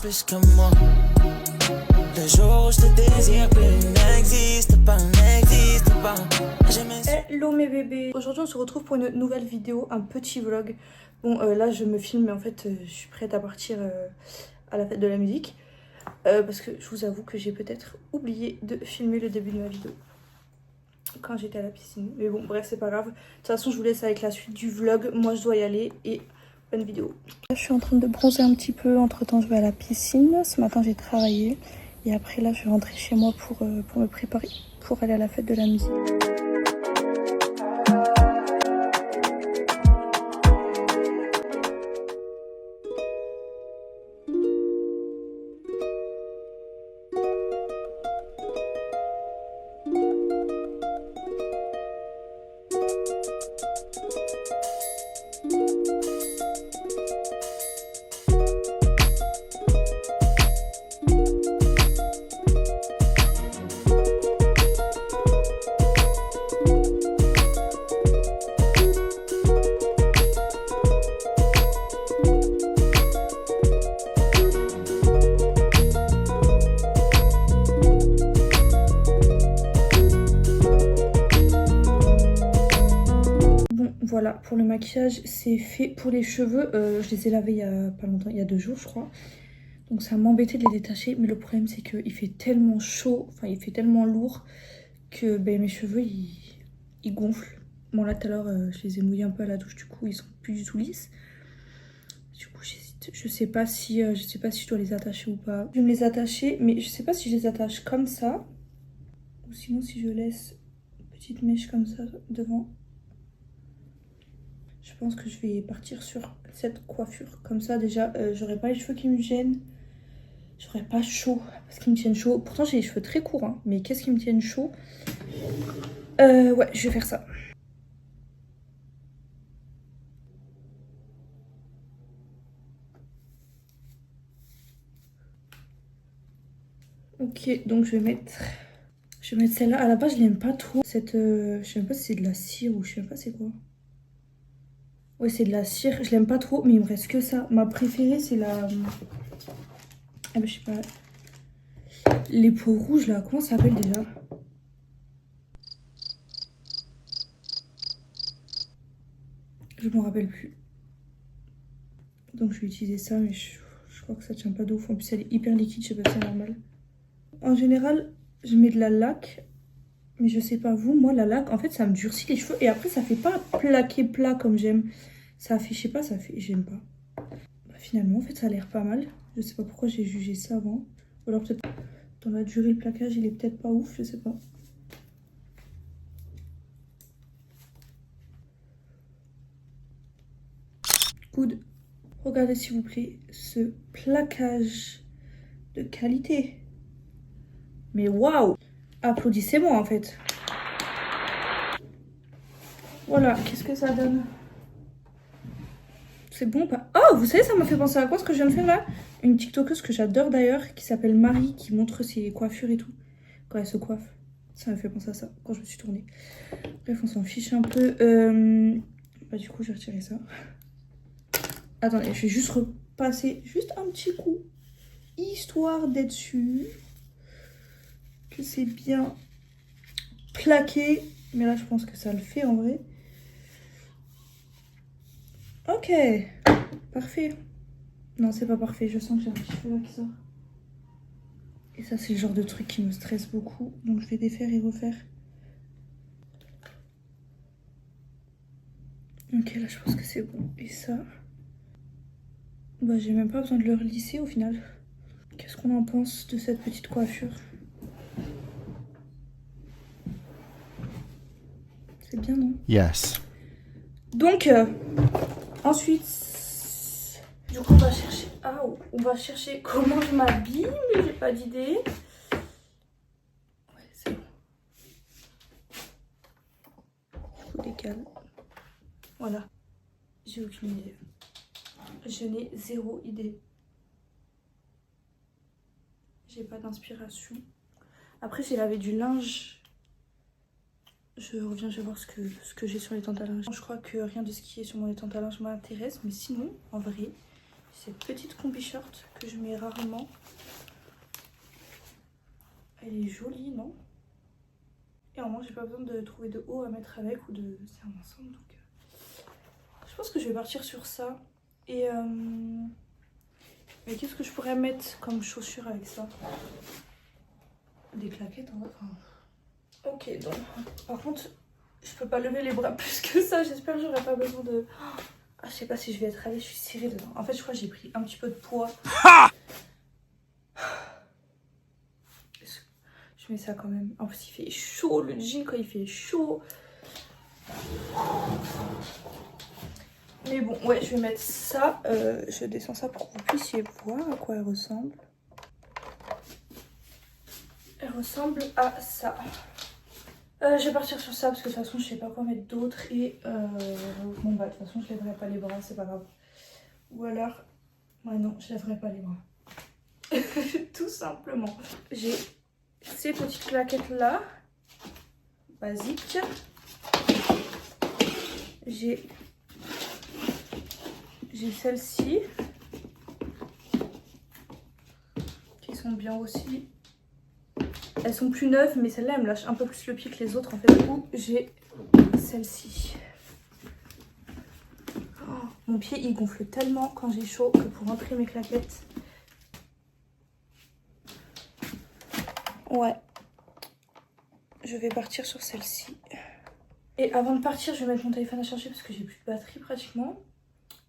plus que moi. Le jour où je te désire plus n'existe pas, n'existe pas. Hello mes bébés. Aujourd'hui on se retrouve pour une nouvelle vidéo, un petit vlog. Bon là je me filme mais en fait je suis prête à partir à la fête de la musique. Parce que je vous avoue que j'ai peut-être oublié de filmer le début de ma vidéo quand j'étais à la piscine. Mais bon bref c'est pas grave. De toute façon je vous laisse avec la suite du vlog. Moi je dois y aller et bonne vidéo. Là, je suis en train de bronzer un petit peu. Entre temps je vais à la piscine. Ce matin j'ai travaillé. Et après là je vais rentrer chez moi pour me préparer pour aller à la fête de la musique. Voilà, pour le maquillage, c'est fait. Pour les cheveux, je les ai lavés il y a pas longtemps, il y a 2 jours je crois. Donc ça m'embêtait de les détacher, mais le problème c'est qu'il fait tellement chaud, enfin il fait tellement lourd que ben, mes cheveux ils gonflent. Bon là tout à l'heure je les ai mouillés un peu à la douche, du coup ils sont plus du tout lisses. Du coup j'hésite, je sais pas si je dois les attacher ou pas. Je vais me les attacher, mais je sais pas si je les attache comme ça ou sinon si je laisse une petite mèche comme ça devant. Je pense que je vais partir sur cette coiffure. Comme ça, déjà, j'aurai pas les cheveux qui me gênent. J'aurai pas chaud. Parce qu'ils me tiennent chaud. Pourtant, j'ai les cheveux très courts. Hein, mais qu'est-ce qui me tienne chaud? Ouais, je vais faire ça. Ok, donc je vais mettre celle-là. À la base, je l'aime pas trop. Cette, je sais même pas si c'est de la cire ou je sais même pas c'est quoi. Ouais, c'est de la cire. Je l'aime pas trop, mais il me reste que ça. Ma préférée, c'est la... Ah bah, je sais pas. Les peaux rouges, là. Comment ça s'appelle déjà? Je m'en rappelle plus. Donc je vais utiliser ça, mais je crois que ça tient pas de ouf. En plus, elle est hyper liquide, je sais pas si c'est normal. En général, je mets de la laque. Mais je sais pas vous, moi la laque, en fait, ça me durcit les cheveux. Et après, ça fait pas plaquer plat comme j'aime. Ça fait, je sais pas, ça fait, j'aime pas. Bah, finalement, en fait, ça a l'air pas mal. Je sais pas pourquoi j'ai jugé ça avant. Ou alors peut-être dans la durée, le plaquage, il est peut-être pas ouf, je sais pas. Good. Regardez s'il vous plaît ce plaquage de qualité. Mais waouh! Applaudissez-moi en fait. Voilà, qu'est-ce que ça donne? C'est bon ou pas? Oh, vous savez, ça m'a fait penser à quoi ce que je viens de faire là? Une TikTokeuse que j'adore d'ailleurs, qui s'appelle Marie, qui montre ses coiffures et tout. Quand elle se coiffe. Ça m'a fait penser à ça, quand je me suis tournée. Bref, on s'en fiche un peu. Bah du coup, je vais retirer ça. Attendez, je vais juste repasser juste un petit coup. Histoire d'être sûre que c'est bien plaqué. Mais là, je pense que ça le fait en vrai. Ok, parfait. Non, c'est pas parfait. Je sens que j'ai un petit peu là qui sort. Et ça, c'est le genre de truc qui me stresse beaucoup. Donc, je vais défaire et refaire. Ok, là, je pense que c'est bon. Et ça... Bah, j'ai même pas besoin de le relisser au final. Qu'est-ce qu'on en pense de cette petite coiffure? C'est bien, non? Yes. Donc, ensuite, du coup, on va chercher... Ah, on va chercher comment je m'habille, mais j'ai pas d'idée. Ouais, c'est bon. Du coup, décale. Voilà. J'ai aucune idée. Je n'ai zéro idée. J'ai pas d'inspiration. Après, j'ai lavé du linge. Je reviens, je vais voir ce que j'ai sur les tentes à linge. Je crois que rien de ce qui est sur mon étente à linge m'intéresse. Mais sinon, en vrai, cette petite combi short que je mets rarement. Elle est jolie, non? Et en moins, j'ai pas besoin de trouver de haut à mettre avec ou de serrer ensemble. Donc, je pense que je vais partir sur ça. Et mais qu'est-ce que je pourrais mettre comme chaussures avec ça? Des claquettes en vrai. Enfin... Ok, donc par contre, je peux pas lever les bras plus que ça. J'espère que j'aurai pas besoin de... Ah, je sais pas si je vais être allée, je suis serrée dedans. En fait, je crois que j'ai pris un petit peu de poids. Je mets ça quand même. En plus, il fait chaud, le jean, quand il fait chaud. Mais bon, ouais, je vais mettre ça. Je descends ça pour que vous puissiez voir à quoi elle ressemble. Elle ressemble à ça. Je vais partir sur ça parce que de toute façon, je sais pas quoi mettre d'autre. Et bon, bah, de toute façon, je lèverai pas les bras, c'est pas grave. Ou alors, ouais, non, je lèverai pas les bras. Tout simplement. J'ai ces petites claquettes là, basiques. J'ai celles-ci qui sont bien aussi. Elles sont plus neuves, mais celle-là elle me lâche un peu plus le pied que les autres en fait. Du coup, j'ai celle-ci. Oh, mon pied il gonfle tellement quand j'ai chaud que pour rentrer mes claquettes. Ouais, je vais partir sur celle-ci. Et avant de partir, je vais mettre mon téléphone à charger parce que j'ai plus de batterie pratiquement.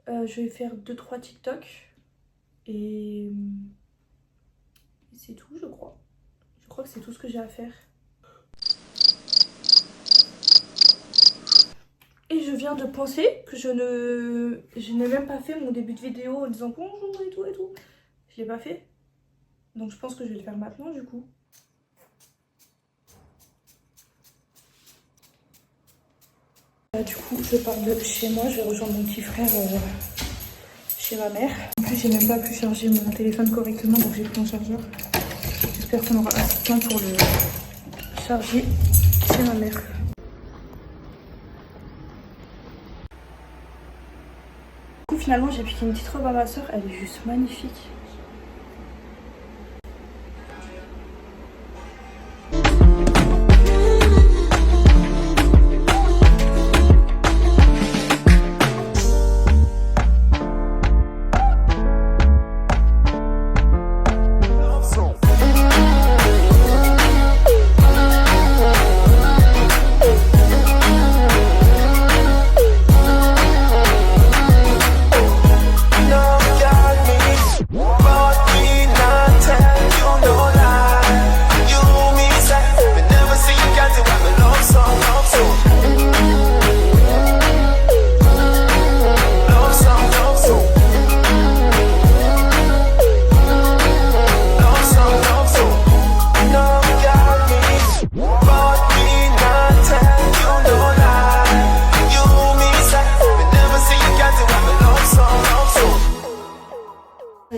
Je vais faire 2-3 TikTok. Et c'est tout, je crois. Je crois que c'est tout ce que j'ai à faire. Et je viens de penser que je n'ai même pas fait mon début de vidéo en disant bonjour et tout et tout. Je l'ai pas fait. Donc je pense que je vais le faire maintenant du coup. Du coup, je pars de chez moi, je vais rejoindre mon petit frère chez ma mère. En plus, j'ai même pas pu charger mon téléphone correctement, donc j'ai pris un chargeur. J'espère qu'on aura assez de temps pour le charger chez ma mère. Du coup, finalement, j'ai piqué une petite robe à ma soeur, elle est juste magnifique.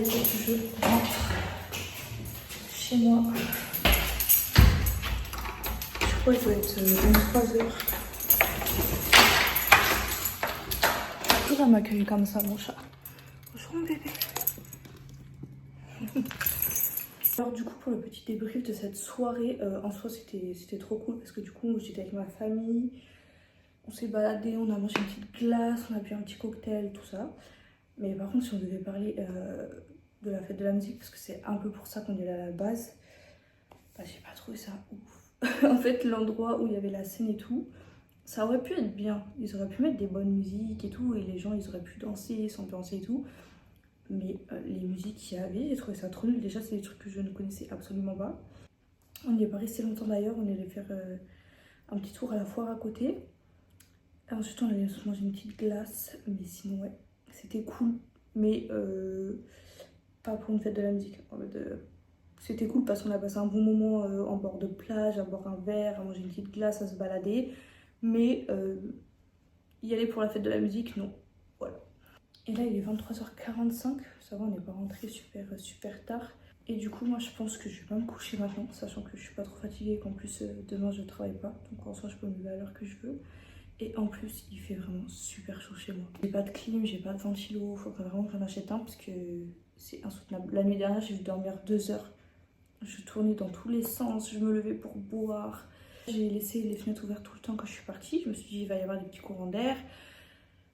Je rentre chez moi. Je crois qu'il doit être 23h. Pourquoi ça m'accueille comme ça, mon chat? Bonjour mon bébé. Alors du coup, pour le petit débrief de cette soirée, en soi c'était trop cool parce que du coup j'étais avec ma famille. On s'est baladé, on a mangé une petite glace, on a bu un petit cocktail, tout ça. Mais par contre, si on devait parler de la fête de la musique, parce que c'est un peu pour ça qu'on est là à la base, bah, j'ai pas trouvé ça ouf. En fait, l'endroit où il y avait la scène et tout, ça aurait pu être bien. Ils auraient pu mettre des bonnes musiques et tout, et les gens ils auraient pu danser, s'ambiancer et tout. Mais les musiques qu'il y avait, j'ai trouvé ça trop nul. Déjà, c'est des trucs que je ne connaissais absolument pas. On n'y est pas resté longtemps d'ailleurs, on est allé faire un petit tour à la foire à côté. Et ensuite, on allait se manger une petite glace, mais sinon, ouais, c'était cool. Mais pas pour une fête de la musique. C'était cool parce qu'on a passé un bon moment en bord de plage, à boire un verre, à manger une petite glace, à se balader. Mais y aller pour la fête de la musique, non. Voilà. Et là, il est 23h45. Ça va, on n'est pas rentré super tard. Et du coup, moi, je pense que je vais pas me coucher maintenant, sachant que je suis pas trop fatiguée et qu'en plus, demain, je travaille pas. Donc en soi, je peux me lever à l'heure que je veux. Et en plus, il fait vraiment super chaud chez moi. J'ai pas de clim, j'ai pas de ventilo. Faudrait vraiment que j'en achète un parce que c'est insoutenable. La nuit dernière, j'ai dû dormir 2 heures. Je tournais dans tous les sens, je me levais pour boire. J'ai laissé les fenêtres ouvertes tout le temps quand je suis partie. Je me suis dit, il va y avoir des petits courants d'air.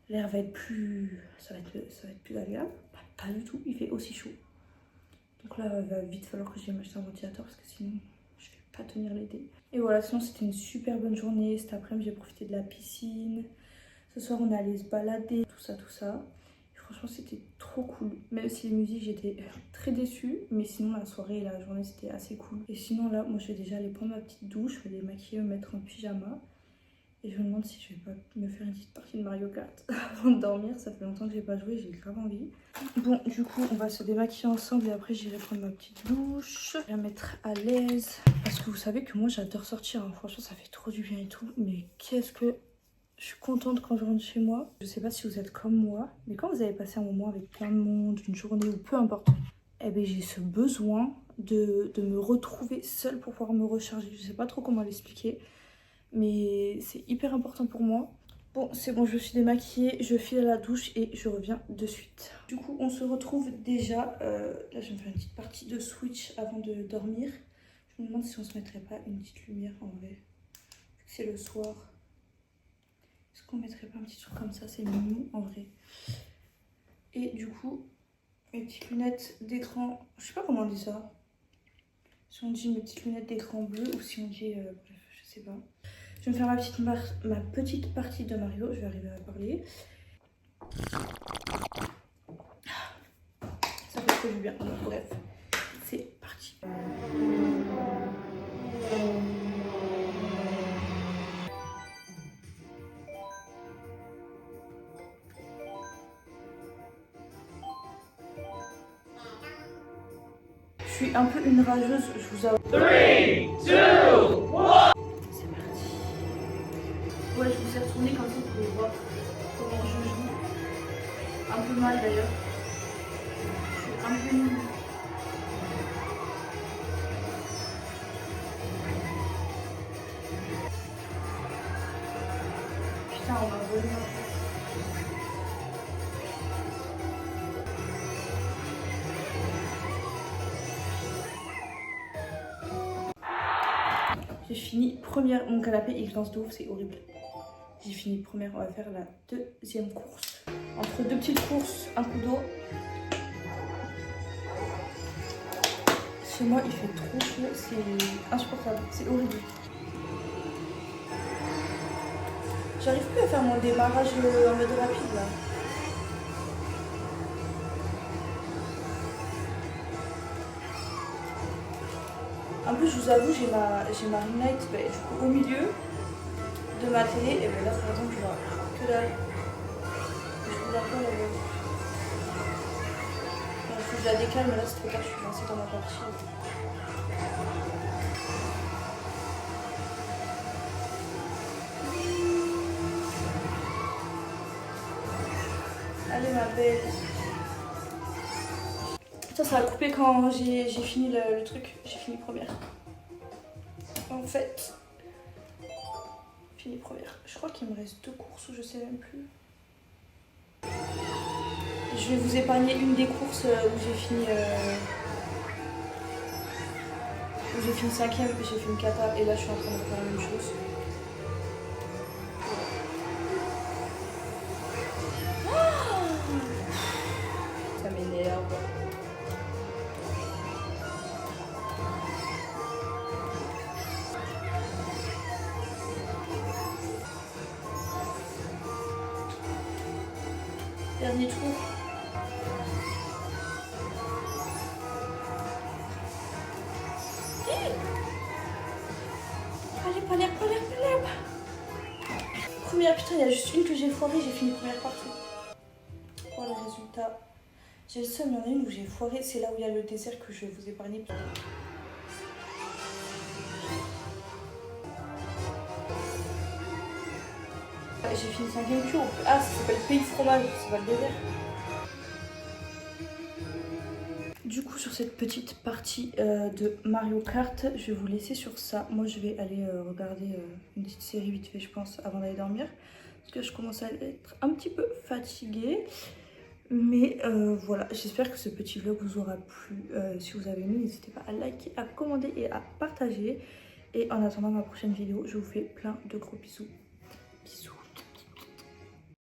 L'air va être plus... Ça va être plus agréable. Pas du tout, il fait aussi chaud. Donc là, il va vite falloir que j'aille m'acheter un ventilateur parce que sinon, je vais pas tenir l'été. Et voilà, sinon c'était une super bonne journée. Cet après-midi, j'ai profité de la piscine. Ce soir, on est allé se balader, tout ça, tout ça. Et franchement, c'était trop cool. Même si les musiques, j'étais très déçue. Mais sinon, la soirée et la journée, c'était assez cool. Et sinon, là, moi, je vais déjà aller prendre ma petite douche. Je vais aller maquiller, me mettre en pyjama. Et je me demande si je vais pas me faire une petite partie de Mario Kart avant de dormir. Ça fait longtemps que j'ai pas joué, j'ai grave envie. Bon, du coup, on va se démaquiller ensemble et après j'irai prendre ma petite douche. Je vais la mettre à l'aise. Parce que vous savez que moi j'adore sortir, hein. Franchement, ça fait trop du bien et tout. Mais qu'est-ce que je suis contente quand je rentre chez moi. Je sais pas si vous êtes comme moi, mais quand vous avez passé un moment avec plein de monde, une journée ou peu importe, eh ben j'ai ce besoin de me retrouver seule pour pouvoir me recharger. Je sais pas trop comment l'expliquer. Mais c'est hyper important pour moi. Bon, c'est bon, je suis démaquillée, je file à la douche et je reviens de suite. Du coup, on se retrouve déjà. Là, je vais me faire une petite partie de Switch avant de dormir. Je me demande si on se mettrait pas une petite lumière en vrai. Vu que c'est le soir. Est-ce qu'on mettrait pas un petit truc comme ça? C'est mignon en vrai. Et du coup, mes petites lunettes d'écran. Je sais pas comment on dit ça. Si on dit mes petites lunettes d'écran bleu ou si on dit. Bref, je sais pas. Je vais me faire ma petite partie de Mario. Je vais arriver à parler. Ça fait trop du bien. Donc, bref, c'est parti. Je suis un peu une rageuse, je vous avoue. 3, 2, 1. C'est parti. Ouais, je vous ai retourné comme ça pour pouvez voir comment je joue. Un peu mal d'ailleurs. Je suis un peu nulle. Putain, on m'a volé ma place. J'ai fini première. Mon canapé il glance de ouf, c'est horrible. J'ai fini première, on va faire la deuxième course. Entre deux petites courses, un coup d'eau. Chez moi il fait trop chaud, c'est insupportable, c'est horrible. J'arrive plus à faire mon démarrage en mode rapide là. En plus, je vous avoue, j'ai ma ring light du coup, au milieu de ma télé. Et ben là, par exemple, je vois que dalle. Je vous la pas la voix. Il faut que je la décale, mais là, c'est trop tard, je suis lancée dans ma partie. Allez, ma belle. Ça a coupé quand j'ai fini le truc. J'ai fini première. En fait, fini première. Je crois qu'il me reste 2 courses ou je sais même plus. Je vais vous épargner une des courses où j'ai fini 5ème, j'ai fait une cata et là je suis en train de faire la même chose. Ça m'énerve. Dernier tour. Allez, pas l'air. Première, putain, il y a juste une que j'ai foirée, j'ai fini première partout. Oh, le résultat. J'ai le seum, il y en a une où j'ai foiré, c'est là où il y a le désert que je vais vous épargner. J'ai fini 5ème tour. Ah, ça s'appelle Pays Fromage, c'est pas le désert. Du coup, sur cette petite partie partie de Mario Kart. Je vais vous laisser sur ça. Moi je vais aller regarder une petite série vite fait je pense avant d'aller dormir. Parce que je commence à être un petit peu fatiguée. Mais voilà, j'espère que ce petit vlog vous aura plu. Si vous avez aimé, n'hésitez pas à liker, à commenter et à partager. Et en attendant ma prochaine vidéo, je vous fais plein de gros bisous. Bisous.